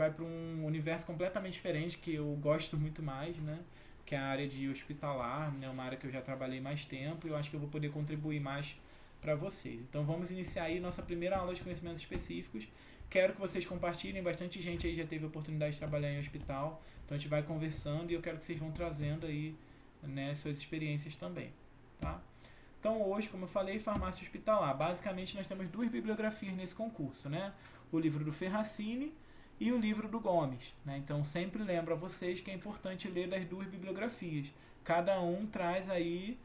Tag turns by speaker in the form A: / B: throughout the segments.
A: vai para um universo completamente diferente que eu gosto muito mais, né? Que é a área de hospitalar, né? Uma área que eu já trabalhei mais tempo e eu acho que eu vou poder contribuir mais para vocês. Então vamos iniciar aí nossa primeira aula de conhecimentos específicos. Quero que vocês compartilhem, bastante gente aí já teve a oportunidade de trabalhar em hospital, então a gente vai conversando e eu quero que vocês vão trazendo aí, né, suas experiências também, tá? Então hoje, como eu falei, farmácia hospitalar. Basicamente nós temos duas bibliografias nesse concurso, né? O livro do Ferracini e o livro do Gomes, né? Então sempre lembro a vocês que é importante ler das duas bibliografias. Cada um traz aí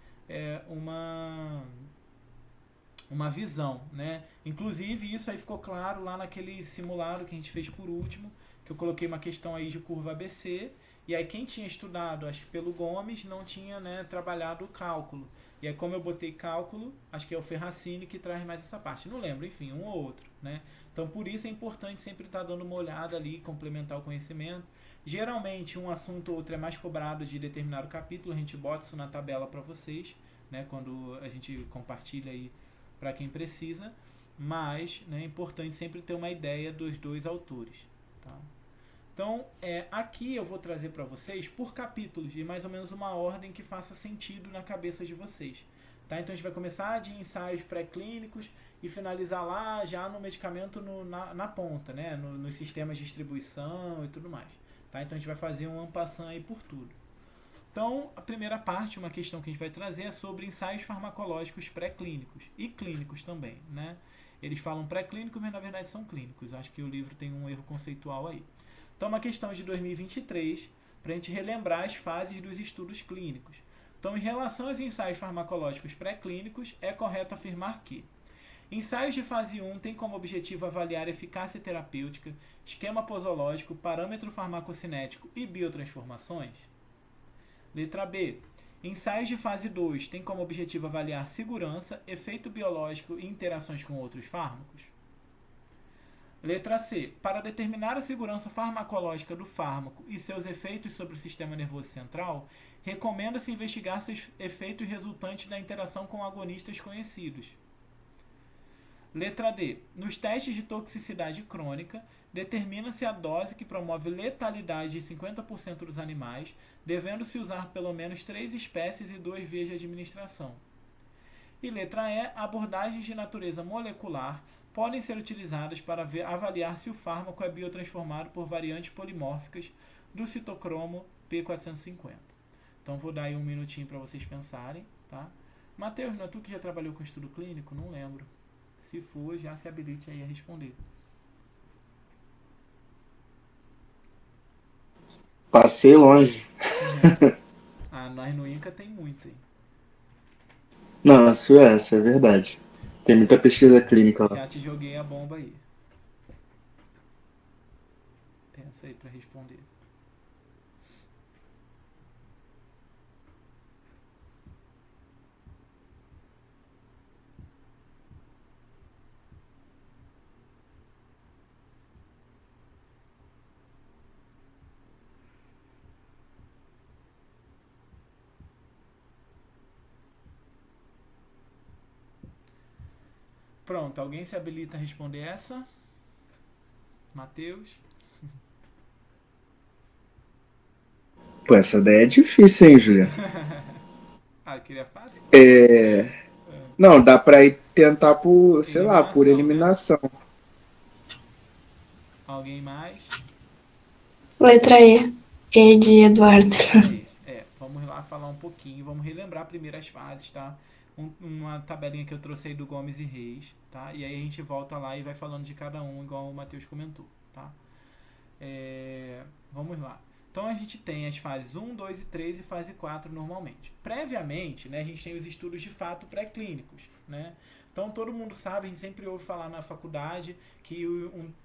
A: uma visão, né? Inclusive isso aí ficou claro lá naquele simulado que a gente fez por último, que eu coloquei uma questão aí de curva ABC, e aí quem tinha estudado, acho que pelo Gomes, não tinha, né, trabalhado o cálculo. E aí como eu botei cálculo, acho que é o Ferracini que traz mais essa parte. Não lembro, enfim, um ou outro, né? Então por isso é importante sempre estar dando uma olhada ali, complementar o conhecimento. Geralmente um assunto ou outro é mais cobrado de determinado capítulo, a gente bota isso na tabela para vocês, né, quando a gente compartilha aí para quem precisa, mas, né, é importante sempre ter uma ideia dos dois autores. Tá? Então, aqui eu vou trazer para vocês por capítulos, de mais ou menos uma ordem que faça sentido na cabeça de vocês. Tá? Então a gente vai começar de ensaios pré-clínicos e finalizar lá já no medicamento na ponta, né? Nos sistemas de distribuição e tudo mais. Tá? Então a gente vai fazer um ampassã aí por tudo. Então, a primeira parte, uma questão que a gente vai trazer é sobre ensaios farmacológicos pré-clínicos e clínicos também, né? Eles falam pré-clínicos, mas na verdade são clínicos. Acho que o livro tem um erro conceitual aí. Então, uma questão de 2023, para a gente relembrar as fases dos estudos clínicos. Então, em relação aos ensaios farmacológicos pré-clínicos, é correto afirmar que ensaios de fase 1 têm como objetivo avaliar eficácia terapêutica, esquema posológico, parâmetro farmacocinético e biotransformações. Letra B. Ensaios de fase 2 têm como objetivo avaliar segurança, efeito biológico e interações com outros fármacos. Letra C. Para determinar a segurança farmacológica do fármaco e seus efeitos sobre o sistema nervoso central, recomenda-se investigar seus efeitos resultantes da interação com agonistas conhecidos. Letra D. Nos testes de toxicidade crônica, determina-se a dose que promove letalidade de 50% dos animais, devendo-se usar pelo menos 3 espécies e 2 vias de administração. E letra E. Abordagens de natureza molecular podem ser utilizadas para avaliar se o fármaco é biotransformado por variantes polimórficas do citocromo P450. Então vou dar aí um minutinho para vocês pensarem, tá? Matheus, não é tu que já trabalhou com estudo clínico? Não lembro. Se for, já se habilite aí a responder.
B: Passei longe.
A: Nós no INCA tem muito, hein?
B: Não, isso é verdade. Tem muita pesquisa clínica lá.
A: Já te joguei a bomba aí. Pensa aí pra responder. Pronto, alguém se habilita a responder essa? Matheus?
B: Pô, essa ideia é difícil, hein, Julia?
A: Queria fácil?
B: É... Não, dá pra ir tentar por, sei lá, por
A: Eliminação, né?
B: eliminação.
A: Alguém mais?
C: Letra E. E de Eduardo.
A: Letra E. Vamos lá falar um pouquinho. Vamos relembrar primeiro as fases, tá? Uma tabelinha que eu trouxe aí do Gomes e Reis, tá? E aí a gente volta lá e vai falando de cada um, igual o Matheus comentou, tá? Vamos lá. Então a gente tem as fases 1, 2 e 3 e fase 4 normalmente. Previamente, né, a gente tem os estudos de fato pré-clínicos, né? Então todo mundo sabe, a gente sempre ouve falar na faculdade que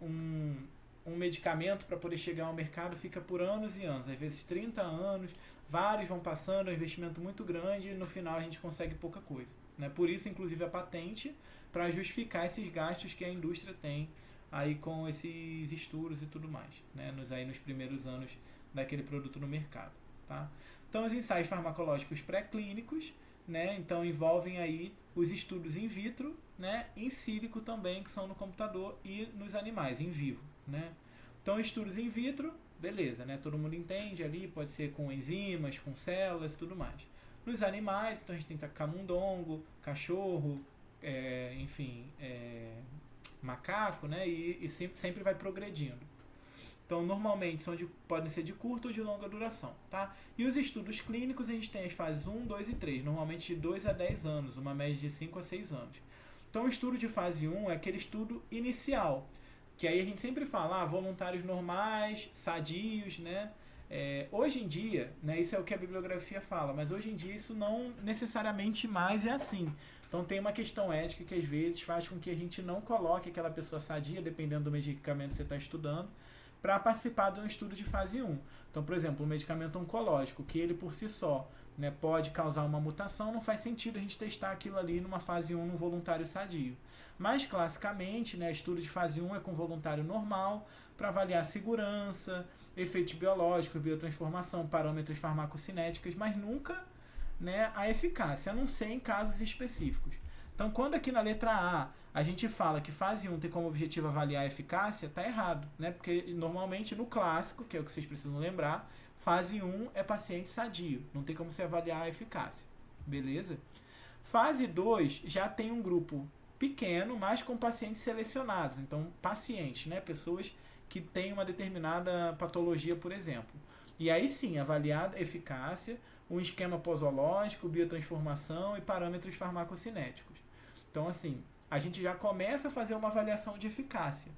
A: um medicamento para poder chegar ao mercado fica por anos e anos, às vezes 30 anos, vários vão passando, é um investimento muito grande e no final a gente consegue pouca coisa, né? Por isso, inclusive, a patente para justificar esses gastos que a indústria tem aí com esses estudos e tudo mais, né? Nos primeiros anos daquele produto no mercado, tá? Então, os ensaios farmacológicos pré-clínicos, né? Então, envolvem aí os estudos in vitro, né? In sílico também, que são no computador, e nos animais, em vivo, né? Então, estudos in vitro, beleza, né? Todo mundo entende ali, pode ser com enzimas, com células e tudo mais. Nos animais, então a gente tem camundongo, cachorro, enfim, macaco, né? E sempre vai progredindo. Então, normalmente podem ser de curta ou de longa duração, tá? E os estudos clínicos, a gente tem as fases 1, 2 e 3, normalmente de 2 a 10 anos, uma média de 5 a 6 anos. Então, o estudo de fase 1 é aquele estudo inicial, que aí a gente sempre fala, voluntários normais, sadios, né? Hoje em dia, né, isso é o que a bibliografia fala, mas hoje em dia isso não necessariamente mais é assim. Então tem uma questão ética que às vezes faz com que a gente não coloque aquela pessoa sadia, dependendo do medicamento que você está estudando, para participar de um estudo de fase 1. Então, por exemplo, um medicamento oncológico, que ele por si só, né, pode causar uma mutação, não faz sentido a gente testar aquilo ali numa fase 1 num voluntário sadio. Mas, classicamente, né, estudo de fase 1 é com voluntário normal, para avaliar segurança, efeitos biológicos, biotransformação, parâmetros farmacocinéticos, mas nunca, né, a eficácia, a não ser em casos específicos. Então, quando aqui na letra A gente fala que fase 1 tem como objetivo avaliar a eficácia, está errado, né? Porque normalmente no clássico, que é o que vocês precisam lembrar, fase 1 é paciente sadio, não tem como você avaliar a eficácia, beleza? Fase 2 já tem um grupo pequeno, mas com pacientes selecionados, então pacientes, né? Pessoas que têm uma determinada patologia, por exemplo. E aí sim, avaliar a eficácia, um esquema posológico, biotransformação e parâmetros farmacocinéticos. Então, assim, a gente já começa a fazer uma avaliação de eficácia,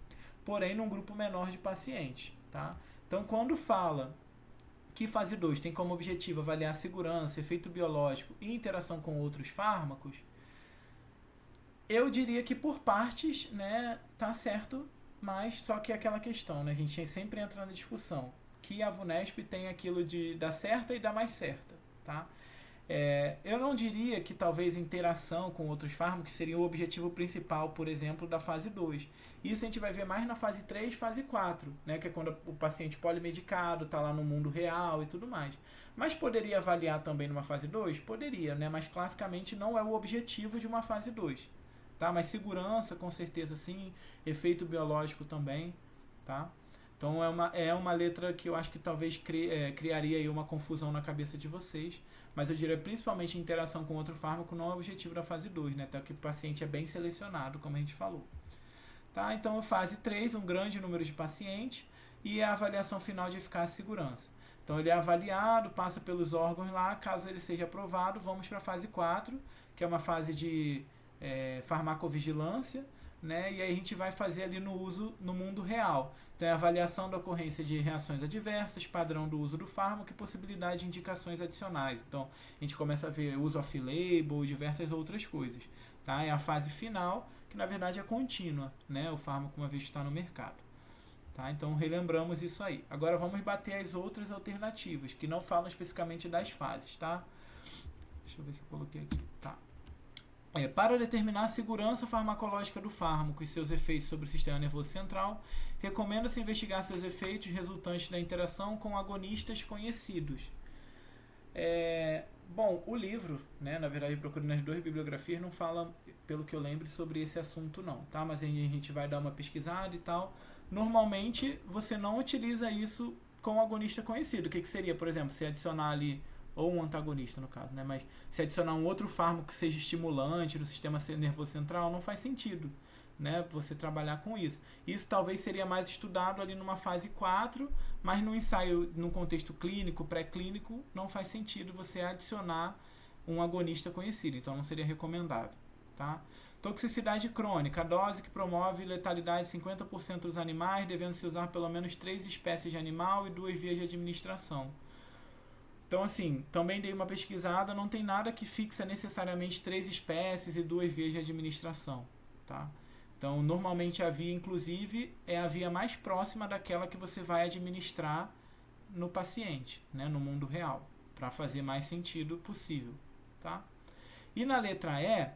A: porém num grupo menor de pacientes, tá? Então, quando fala que fase 2 tem como objetivo avaliar segurança, efeito biológico e interação com outros fármacos, eu diria que por partes, né, tá certo, mas só que é aquela questão, né, a gente sempre entra na discussão, que a VUNESP tem aquilo de dar certa e dar mais certa, tá? Eu não diria que talvez interação com outros fármacos seria o objetivo principal, por exemplo, da fase 2. Isso a gente vai ver mais na fase 3 e fase 4, né, que é quando o paciente polimedicado está lá no mundo real e tudo mais. Mas poderia avaliar também numa fase 2? Poderia, né, mas classicamente não é o objetivo de uma fase 2. Tá? Mas segurança, com certeza sim, efeito biológico também, tá? Então é uma letra que eu acho que talvez criaria aí uma confusão na cabeça de vocês, mas eu diria principalmente interação com outro fármaco não é o objetivo da fase 2, né? Até que o paciente é bem selecionado, como a gente falou. Tá? Então, fase 3, um grande número de pacientes e a avaliação final de eficácia e segurança. Então, ele é avaliado, passa pelos órgãos lá, caso ele seja aprovado, vamos para a fase 4, que é uma fase de farmacovigilância, né? E aí a gente vai fazer ali no uso no mundo real. Então, é a avaliação da ocorrência de reações adversas, padrão do uso do fármaco e possibilidade de indicações adicionais. Então, a gente começa a ver uso off-label e diversas outras coisas. Tá? É a fase final, que na verdade é contínua, né? O fármaco uma vez está no mercado. Tá? Então, relembramos isso aí. Agora, vamos bater as outras alternativas, que não falam especificamente das fases. Tá? Deixa eu ver se eu coloquei aqui. Tá. Para determinar a segurança farmacológica do fármaco e seus efeitos sobre o sistema nervoso central, recomenda-se investigar seus efeitos resultantes da interação com agonistas conhecidos. Bom, o livro, né, na verdade, procurando nas duas bibliografias, não fala, pelo que eu lembro, sobre esse assunto não, tá? Mas a gente vai dar uma pesquisada e tal. Normalmente, você não utiliza isso com agonista conhecido. O que seria, por exemplo, se adicionar ali ou um antagonista no caso, né? Mas se adicionar um outro fármaco que seja estimulante do sistema nervoso central, não faz sentido, né? Você trabalhar com isso. Isso talvez seria mais estudado ali numa fase 4, mas no ensaio, num contexto clínico, pré-clínico, não faz sentido você adicionar um agonista conhecido, então não seria recomendável, tá? Toxicidade crônica, a dose que promove letalidade de 50% dos animais, devendo se usar pelo menos 3 espécies de animal e 2 vias de administração. Então, assim, também dei uma pesquisada, não tem nada que fixa necessariamente 3 espécies e 2 vias de administração, tá? Então, normalmente a via, inclusive, é a via mais próxima daquela que você vai administrar no paciente, né, no mundo real, para fazer mais sentido possível, tá? E na letra E,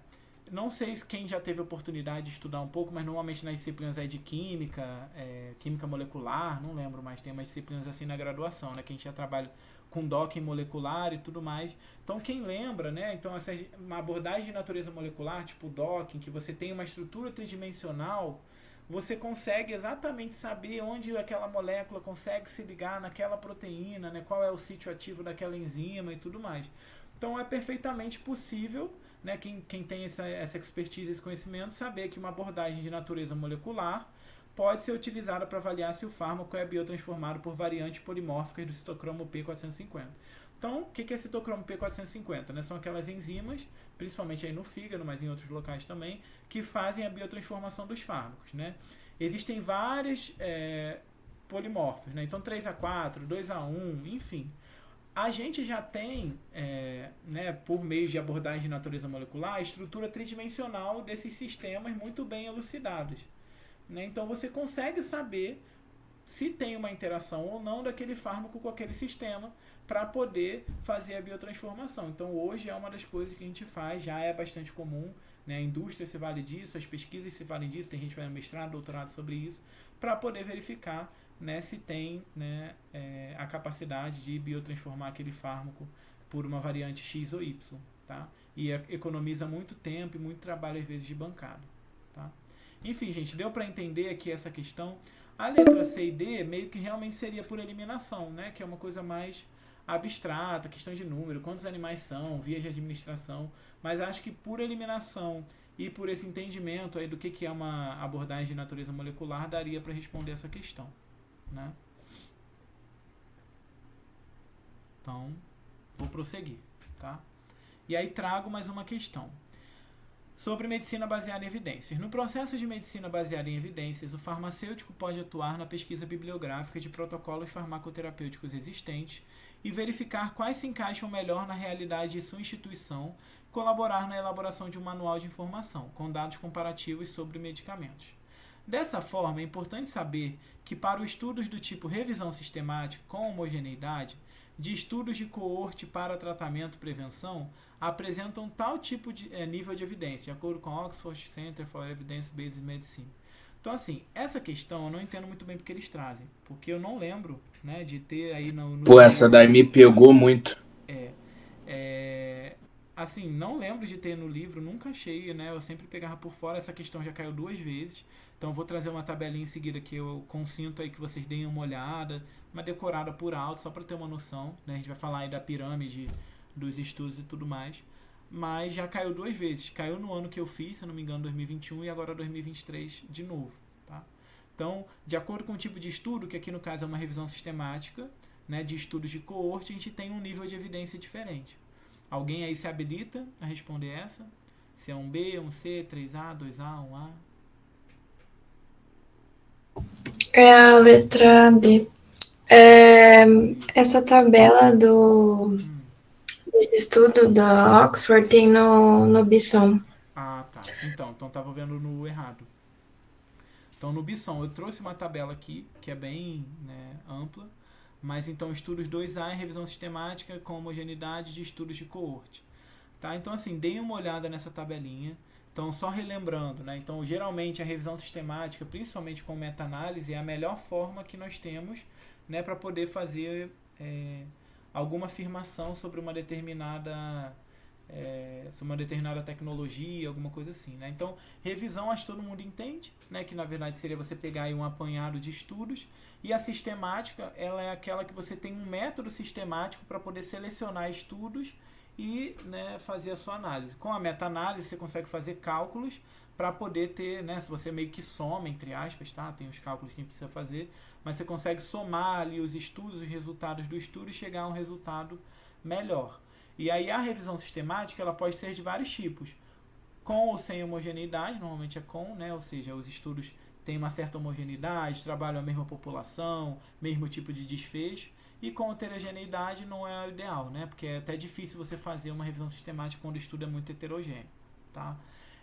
A: não sei se quem já teve a oportunidade de estudar um pouco, mas normalmente nas disciplinas aí de química, química molecular, não lembro mais, tem umas disciplinas assim na graduação, né, que a gente já trabalha com docking molecular e tudo mais. Então, quem lembra, né, então uma abordagem de natureza molecular, tipo docking, que você tem uma estrutura tridimensional, você consegue exatamente saber onde aquela molécula consegue se ligar naquela proteína, né, qual é o sítio ativo daquela enzima e tudo mais. Então é perfeitamente possível, né, quem tem essa expertise, esse conhecimento, saber que uma abordagem de natureza molecular pode ser utilizada para avaliar se o fármaco é biotransformado por variantes polimórficas do citocromo P450. Então, o que é citocromo P450? Né? São aquelas enzimas, principalmente aí no fígado, mas em outros locais também, que fazem a biotransformação dos fármacos. Né? Existem vários polimorfos, né? Então 3A4, 2A1, enfim. A gente já tem, né, por meio de abordagem de natureza molecular, a estrutura tridimensional desses sistemas muito bem elucidados. Né? Então você consegue saber se tem uma interação ou não daquele fármaco com aquele sistema para poder fazer a biotransformação. Então hoje é uma das coisas que a gente faz, já é bastante comum, né? A indústria se vale disso, as pesquisas se valem disso, tem gente que vai mestrado, doutorado sobre isso, para poder verificar, né, se tem, né, a capacidade de biotransformar aquele fármaco por uma variante X ou Y. Tá? E economiza muito tempo e muito trabalho, às vezes, de bancada. Tá? Enfim, gente, deu para entender aqui essa questão. A letra C e D meio que realmente seria por eliminação, né? Que é uma coisa mais abstrata, questão de número, quantos animais são, vias de administração. Mas acho que por eliminação e por esse entendimento aí do que é uma abordagem de natureza molecular, daria para responder essa questão. Né? Então, vou prosseguir. Tá? E aí trago mais uma questão. Sobre medicina baseada em evidências. No processo de medicina baseada em evidências, o farmacêutico pode atuar na pesquisa bibliográfica de protocolos farmacoterapêuticos existentes e verificar quais se encaixam melhor na realidade de sua instituição, colaborar na elaboração de um manual de informação, com dados comparativos sobre medicamentos. Dessa forma, é importante saber que para os estudos do tipo revisão sistemática com homogeneidade, de estudos de coorte para tratamento e prevenção, apresentam tal tipo de nível de evidência, de acordo com o Oxford Center for Evidence-Based Medicine. Então, assim, essa questão eu não entendo muito bem porque eles trazem, porque eu não lembro, né, de ter aí no
D: Pô, essa daí me pegou muito.
A: Assim, não lembro de ter no livro, nunca achei, né? Eu sempre pegava por fora, essa questão já caiu 2 vezes. Então vou trazer uma tabelinha em seguida que eu consinto aí que vocês deem uma olhada, uma decorada por alto, só para ter uma noção, né? A gente vai falar aí da pirâmide, dos estudos e tudo mais. Mas já caiu 2 vezes. Caiu no ano que eu fiz, se eu não me engano, 2021 e agora 2023 de novo, tá? Então, de acordo com o tipo de estudo, que aqui no caso é uma revisão sistemática, né, de estudos de coorte, a gente tem um nível de evidência diferente. Alguém aí se habilita a responder essa? Se é um B, um C, 3A, 2A, 1A?
C: É a letra B. Essa tabela desse estudo da Oxford tem no Bisson.
A: Ah, tá. Então tava vendo no errado. Então no Bisson eu trouxe uma tabela aqui, que é bem, né, ampla, mas então estudos 2A é revisão sistemática com homogeneidade de estudos de coorte. Tá? Então assim, deem uma olhada nessa tabelinha. Então só relembrando, né? Então geralmente a revisão sistemática, principalmente com meta-análise, é a melhor forma que nós temos, né, para poder fazer alguma afirmação sobre uma determinada tecnologia, alguma coisa assim, né? Então, revisão acho que todo mundo entende, né? Que na verdade seria você pegar aí um apanhado de estudos, e a sistemática, ela é aquela que você tem um método sistemático para poder selecionar estudos e, né, fazer a sua análise. Com a meta-análise você consegue fazer cálculos para poder ter, né, se você meio que soma, entre aspas, tá? Tem os cálculos que a gente precisa fazer, mas você consegue somar ali os estudos, os resultados do estudo e chegar a um resultado melhor. E aí a revisão sistemática ela pode ser de vários tipos, com ou sem homogeneidade, normalmente é com, né? Ou seja, os estudos têm uma certa homogeneidade, trabalham a mesma população, mesmo tipo de desfecho, e com heterogeneidade não é o ideal, né? Porque é até difícil você fazer uma revisão sistemática quando o estudo é muito heterogêneo, tá?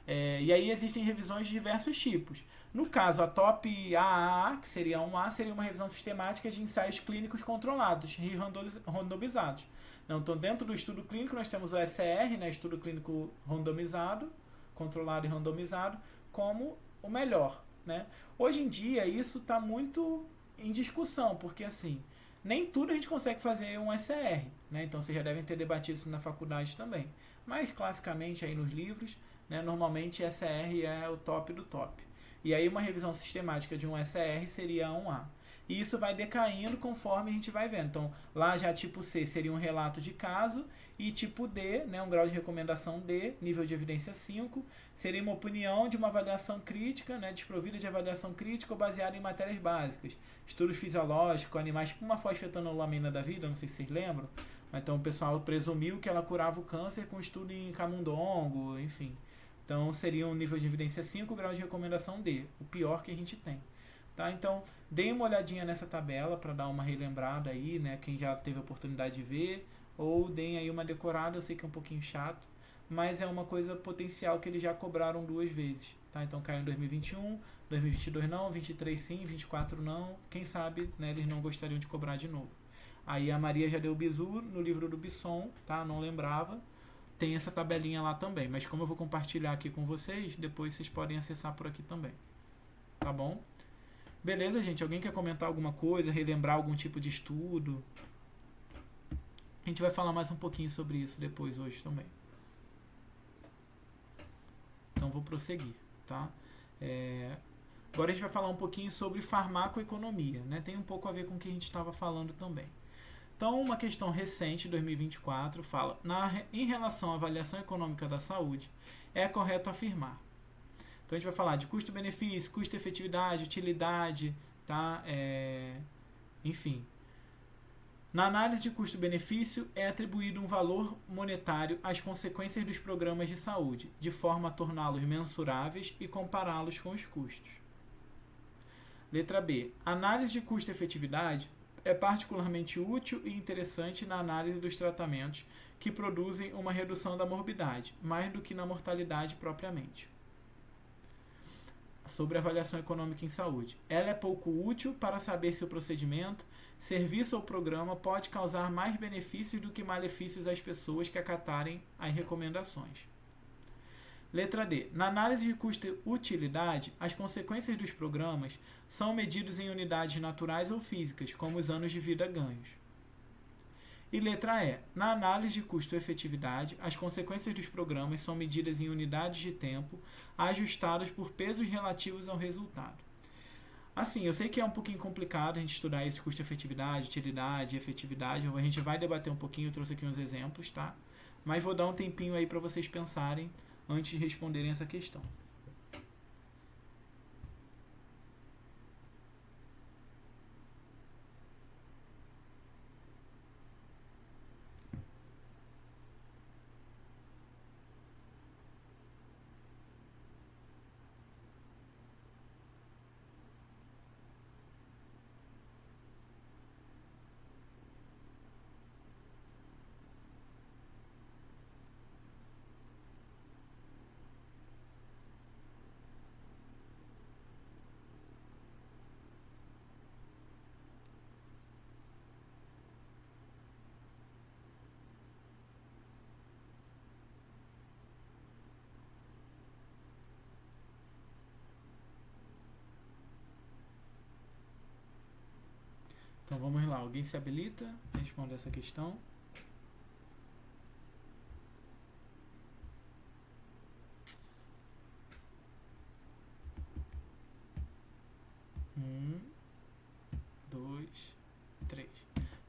A: E aí existem revisões de diversos tipos. No caso, a top AAA, que seria 1A, seria uma revisão sistemática de ensaios clínicos controlados e randomizados. Então, dentro do estudo clínico, nós temos o SR, né, estudo clínico randomizado, controlado e randomizado, como o melhor. Né? Hoje em dia, isso está muito em discussão, porque assim, nem tudo a gente consegue fazer um SR. Né? Então, vocês já devem ter debatido isso na faculdade também. Mas, classicamente, aí nos livros, né, normalmente SR é o top do top. E aí uma revisão sistemática de um SR seria 1A. E isso vai decaindo conforme a gente vai vendo. Então, lá já tipo C seria um relato de caso, e tipo D, né, um grau de recomendação D, nível de evidência 5, seria uma opinião de uma avaliação crítica, né, desprovida de avaliação crítica ou baseada em matérias básicas. Estudos fisiológicos, animais, tipo uma fosfetanolamina da vida, não sei se vocês lembram. Então o pessoal presumiu que ela curava o câncer com estudo em camundongo, enfim. Então seria um nível de evidência 5, grau de recomendação D, o pior que a gente tem. Tá? Então, deem uma olhadinha nessa tabela para dar uma relembrada aí, né? Quem já teve a oportunidade de ver, ou deem aí uma decorada, eu sei que é um pouquinho chato, mas é uma coisa potencial que eles já cobraram 2 vezes. Tá? Então caiu em 2021, 2022 não, 23 sim, 24 não, quem sabe, né, eles não gostariam de cobrar de novo. Aí a Maria já deu o bizu no livro do Bisson, tá? Não lembrava. Tem essa tabelinha lá também, mas como eu vou compartilhar aqui com vocês, depois vocês podem acessar por aqui também. Tá bom? Beleza, gente? Alguém quer comentar alguma coisa, relembrar algum tipo de estudo? A gente vai falar mais um pouquinho sobre isso depois hoje também. Então vou prosseguir, tá? Agora a gente vai falar um pouquinho sobre farmacoeconomia, né? Tem um pouco a ver com o que a gente estava falando também. Então, uma questão recente, 2024, fala: em relação à avaliação econômica da saúde, é correto afirmar. Então a gente vai falar de custo-benefício, custo-efetividade, utilidade, tá? Enfim. Na análise de custo-benefício é atribuído um valor monetário às consequências dos programas de saúde, de forma a torná-los mensuráveis e compará-los com os custos. Letra B. Análise de custo-efetividade é particularmente útil e interessante na análise dos tratamentos que produzem uma redução da morbidade, mais do que na mortalidade propriamente. Sobre avaliação econômica em saúde. Ela é pouco útil para saber se o procedimento, serviço ou programa pode causar mais benefícios do que malefícios às pessoas que acatarem as recomendações. Letra D. Na análise de custo-utilidade, as consequências dos programas são medidas em unidades naturais ou físicas, como os anos de vida ganhos. E letra E. Na análise de custo-efetividade, as consequências dos programas são medidas em unidades de tempo, ajustadas por pesos relativos ao resultado. Assim, eu sei que é um pouquinho complicado a gente estudar isso de custo-efetividade, utilidade, efetividade. A gente vai debater um pouquinho, eu trouxe aqui uns exemplos, tá? Mas vou dar um tempinho aí para vocês pensarem antes de responderem essa questão. Então vamos lá, alguém se habilita a responder essa questão? Um, dois, três.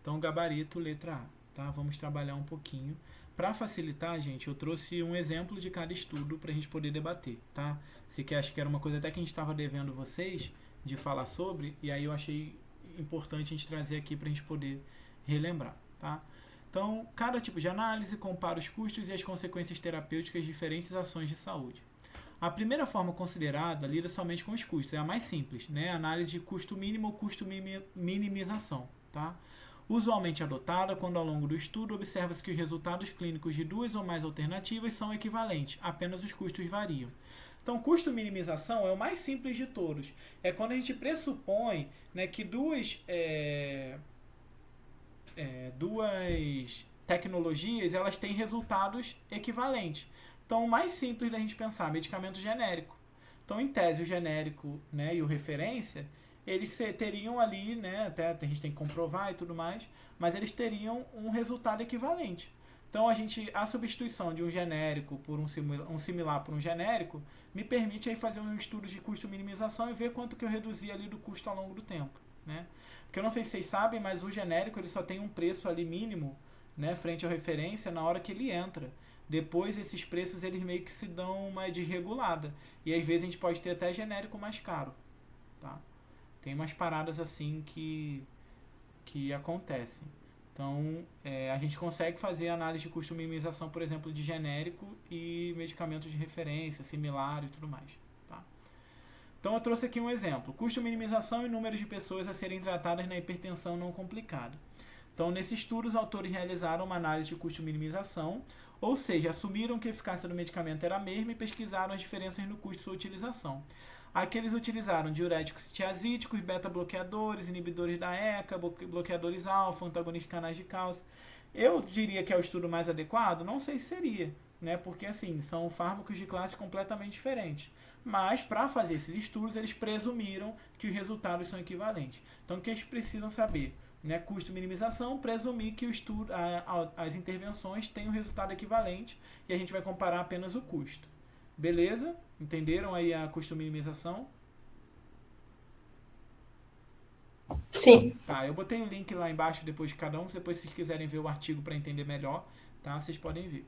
A: Então gabarito, letra A, tá? Vamos trabalhar um pouquinho. Para facilitar, gente, eu trouxe um exemplo de cada estudo para a gente poder debater, tá? Acho que era uma coisa até que a gente estava devendo vocês de falar sobre, e aí eu achei importante a gente trazer aqui para a gente poder relembrar, tá? Então, cada tipo de análise compara os custos e as consequências terapêuticas de diferentes ações de saúde. A primeira forma considerada lida somente com os custos, é a mais simples, né? Análise de custo mínimo ou custo minimização, tá? Usualmente adotada quando ao longo do estudo observa-se que os resultados clínicos de duas ou mais alternativas são equivalentes, apenas os custos variam. Então, custo minimização é o mais simples de todos. É quando a gente pressupõe, né, que duas tecnologias elas têm resultados equivalentes. Então, o mais simples da gente pensar, medicamento genérico. Então, em tese, o genérico, né, e o referência, eles teriam ali, né, até a gente tem que comprovar e tudo mais, mas eles teriam um resultado equivalente. Então, a substituição de um genérico por um similar por um genérico me permite aí fazer um estudo de custo-minimização e ver quanto que eu reduzi ali do custo ao longo do tempo, né? Porque eu não sei se vocês sabem, mas o genérico ele só tem um preço ali mínimo, né, frente à referência na hora que ele entra. Depois, esses preços eles meio que se dão uma desregulada. E às vezes a gente pode ter até genérico mais caro, tá? Tem umas paradas assim que acontecem. Então, a gente consegue fazer análise de custo-minimização, por exemplo, de genérico e medicamentos de referência, similar e tudo mais. Tá? Então, eu trouxe aqui um exemplo. Custo-minimização e número de pessoas a serem tratadas na hipertensão não complicada. Então, nesse estudo, os autores realizaram uma análise de custo-minimização, ou seja, assumiram que a eficácia do medicamento era a mesma e pesquisaram as diferenças no custo de sua utilização. Aqui eles utilizaram diuréticos tiazídicos, beta-bloqueadores, inibidores da ECA, bloqueadores alfa, antagonistas de canais de cálcio. Eu diria que é o estudo mais adequado? Não sei se seria, né? Porque assim, são fármacos de classes completamente diferentes. Mas, para fazer esses estudos, eles presumiram que os resultados são equivalentes. Então, o que eles precisam saber? Né? Custo-minimização, presumir que o estudo, as intervenções têm um resultado equivalente e a gente vai comparar apenas o custo. Beleza? Entenderam aí a custo-minimização?
C: Sim.
A: Tá, eu botei o link lá embaixo depois de cada um. Depois, se vocês quiserem ver o artigo para entender melhor, tá? Vocês podem ver.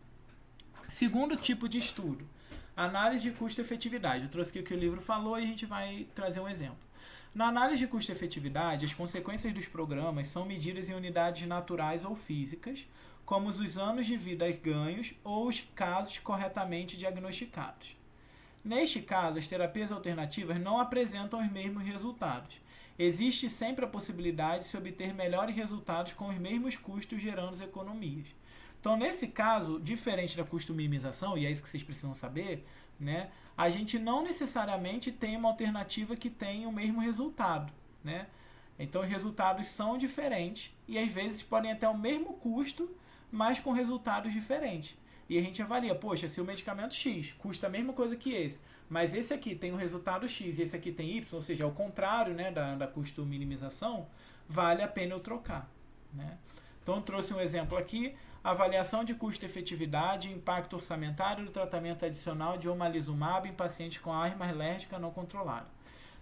A: Segundo tipo de estudo, análise de custo-efetividade. Eu trouxe aqui o que o livro falou e a gente vai trazer um exemplo. Na análise de custo-efetividade, as consequências dos programas são medidas em unidades naturais ou físicas, como os anos de vida ganhos ou os casos corretamente diagnosticados. Neste caso, as terapias alternativas não apresentam os mesmos resultados. Existe sempre a possibilidade de se obter melhores resultados com os mesmos custos, gerando economias. Então, nesse caso, diferente da custo-minimização, e é isso que vocês precisam saber, né, a gente não necessariamente tem uma alternativa que tenha o mesmo resultado, né? Então, os resultados são diferentes e, às vezes, podem até o mesmo custo, mas com resultados diferentes. E a gente avalia, poxa, se o medicamento X custa a mesma coisa que esse, mas esse aqui tem um resultado X e esse aqui tem Y, ou seja, ao contrário, né, da custo-minimização, vale a pena eu trocar, né? Então, eu trouxe um exemplo aqui, avaliação de custo-efetividade e impacto orçamentário do tratamento adicional de omalizumab em pacientes com asma alérgica não controlada.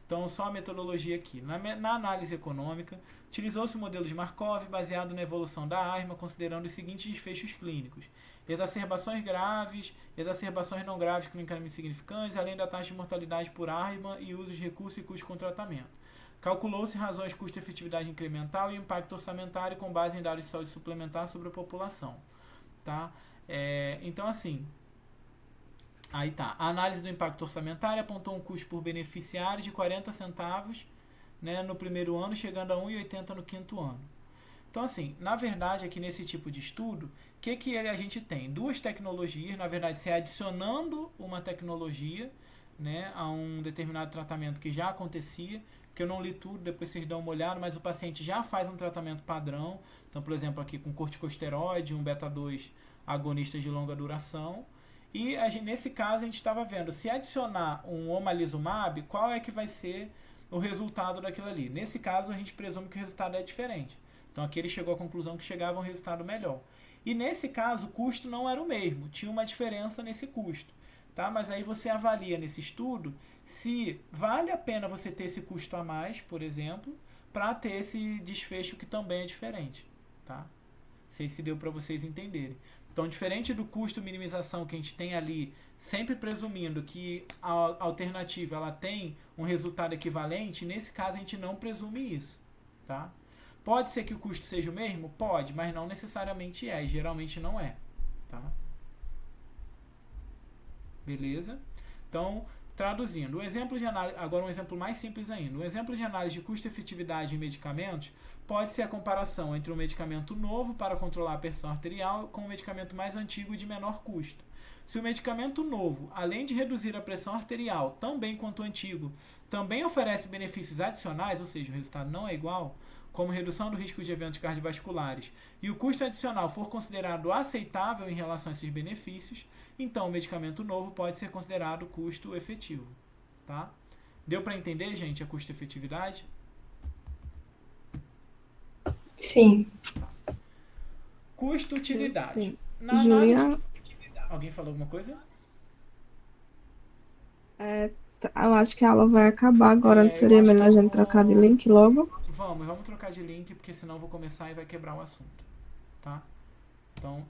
A: Então, só a metodologia aqui. Na análise econômica, utilizou-se o modelo de Markov baseado na evolução da asma, considerando os seguintes desfechos clínicos: exacerbações graves, exacerbações não graves clinicamente significantes, além da taxa de mortalidade por asma e uso de recursos e custo com tratamento. Calculou-se razões de custo-efetividade incremental e impacto orçamentário com base em dados de saúde suplementar sobre a população. Tá? Então, assim, aí tá. A análise do impacto orçamentário apontou um custo por beneficiário de 40 centavos, né, no primeiro ano, chegando a 1,80 no quinto ano. Então, assim, na verdade, aqui nesse tipo de estudo, o que a gente tem? Duas tecnologias, na verdade, você adicionando uma tecnologia, né, a um determinado tratamento que já acontecia, que eu não li tudo, depois vocês dão uma olhada, mas o paciente já faz um tratamento padrão. Então, por exemplo, aqui com corticosteroide, um beta-2 agonista de longa duração. E nesse caso a gente estava vendo, se adicionar um omalizumab, qual é que vai ser o resultado daquilo ali. Nesse caso a gente presume que o resultado é diferente. Então aqui ele chegou à conclusão que chegava a um resultado melhor. E nesse caso o custo não era o mesmo, tinha uma diferença nesse custo. Tá? Mas aí você avalia nesse estudo se vale a pena você ter esse custo a mais, por exemplo, para ter esse desfecho que também é diferente. Tá? Não sei se deu para vocês entenderem. Então, diferente do custo-minimização que a gente tem ali, sempre presumindo que a alternativa ela tem um resultado equivalente, nesse caso a gente não presume isso. Tá? Pode ser que o custo seja o mesmo? Pode, mas não necessariamente é, e geralmente não é. Tá? Beleza? Então, traduzindo, agora um exemplo mais simples ainda. Um exemplo de análise de custo-efetividade em medicamentos pode ser a comparação entre um medicamento novo para controlar a pressão arterial com um medicamento mais antigo e de menor custo. Se o medicamento novo, além de reduzir a pressão arterial tão bem quanto o antigo, também oferece benefícios adicionais, ou seja, o resultado não é igual, como redução do risco de eventos cardiovasculares, e o custo adicional for considerado aceitável em relação a esses benefícios, então o medicamento novo pode ser considerado custo efetivo. Tá? Deu para entender, gente, a custo-efetividade?
C: Sim.
A: Custo-utilidade.
C: Sim.
A: Na
E: Juliana,
A: Alguém falou alguma coisa?
E: eu acho que a aula vai acabar agora, não
A: É, eu
E: seria
A: acho que
E: melhor a
A: eu
E: gente trocar de
A: vou.
E: link logo?
A: Vamos trocar de link, porque senão eu vou começar e vai quebrar o assunto, tá? Então,